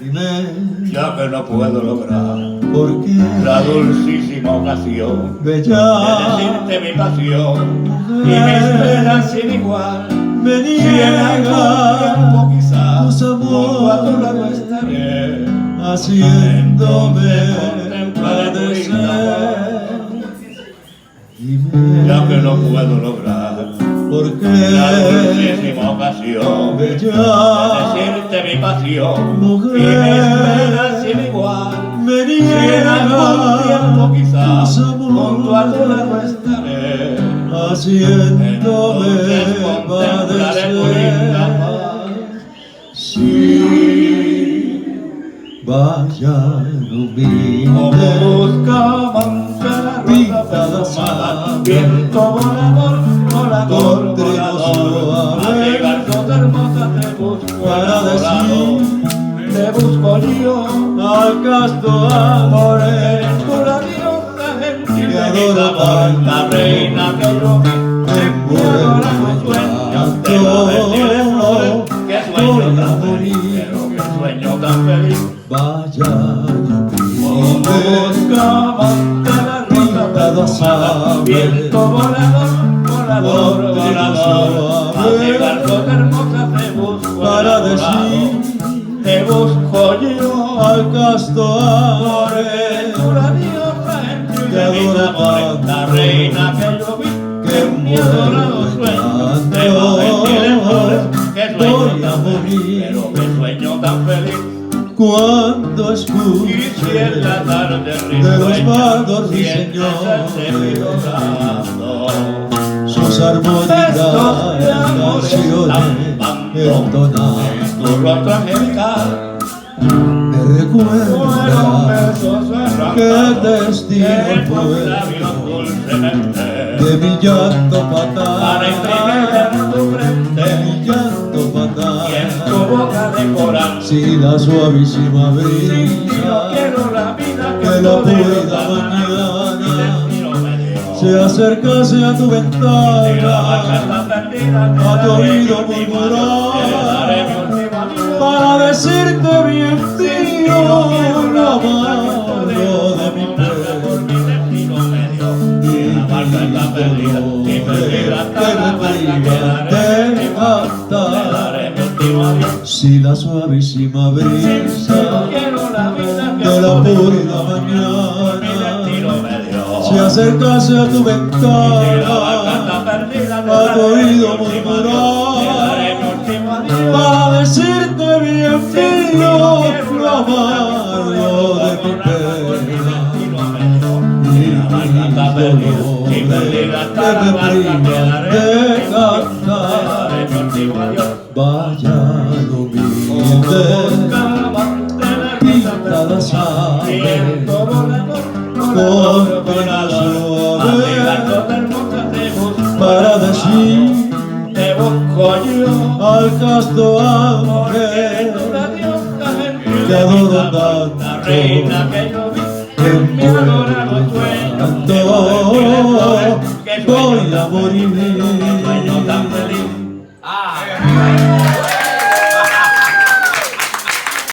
dime, ya que no puedo lograr ¿por qué? la dulcísima ocasión Bella, de decirte mi pasión y mis penas sin igual. me Si en algún tiempo niegas quizás tus junto a tu lado amores, estaré, haciéndome entonces padecer. Dime, ya que no puedo lograr ¿por la qué? dulcísima ocasión de Bella, decirte mi pasión mujer, y mis penas sin igual. me Si en algún tiempo niegas quizás tus junto a tu lado amores, estaré, haciéndome entonces contemplaré tu linda padecer. paz. Sí, vayan Como humilde, buscaban la pintada rosa perfumada, sangre, viento volador, volador, con trino volador, a suave, llegar toda hermosa te busco para enamorado, te busco yo, al casto por amor, eres tú la diosa gentil que de mis adoro amores, la tanto, reina que yo vi, que que adora muero tus sueños, tanto, te va a vestir de flores, qué sueño voy a tan feliz, morir. pero qué sueño tan feliz. vayan Como humilde, buscaban la pintada rosa perfumada, sangre, viento volador, volador, con trino volador, a suave, llegar cosa hermosa te busco para enamorado, decir te busco yo, al casto porque amor, tú la diosa gentil que de mis adoro amores, la tanto, reina que yo vi, que en mi adorado muero sueño, tanto, te va a vestir en flores, qué voy sueño a tan feliz, morir. pero qué sueño tan feliz. cuando Y si escuche en la tarde de los bardos sientes el temido brado, sus armónicas estos de amores canciones entonadas, en tu rostro angelical, me fueron recuerda besos que arrancados destino que con fue labios dulcemente de mi llanto para imprimir fatal, en tu de frente mi llanto y en tu fatal. boca de coral. Si la suavísima Sin ti no brisa quiero la vida que que la poderosa purida mañana mi mañana destino me dio. se acercase a tu Si la barca ventana, está perdida, te a tu daré mi oído último adiós, murmurar, te daré mi último adiós. para decirte bien Sin ti mío, no quiero lo la vida que amargo poderosa de mi monarca por pena. mi destino me dio. Si la barca está perdida, si perdida está la barca, te daré mi último adiós, te daré mi último adiós. Si la suavísima Sin ti brisa no quiero la vida que de la poderosa purida por mi mañana destino me dio. se acercase a tu Si la barca está ventana, perdida, te a tu daré mi oído último adiós, te daré mi murmurar, último adiós. para decirte bien mío, lo amargo de mi pena. Y la barca está perdida, si perdida está la barca, te daré de te cantar, daré mi último adiós. vayan humilde, pintada sangre, Viento volador, con volador, pena volador, a suave, llegar toda hermosa te busco para decir te busco yo, al casto porque ángel tú la diosa gentil que de mis adoro amores, la tanto, reina que yo vi, que en mi adorado muero sueño, tanto, te va a vestir de flores, qué sueño voy a tan feliz, morir.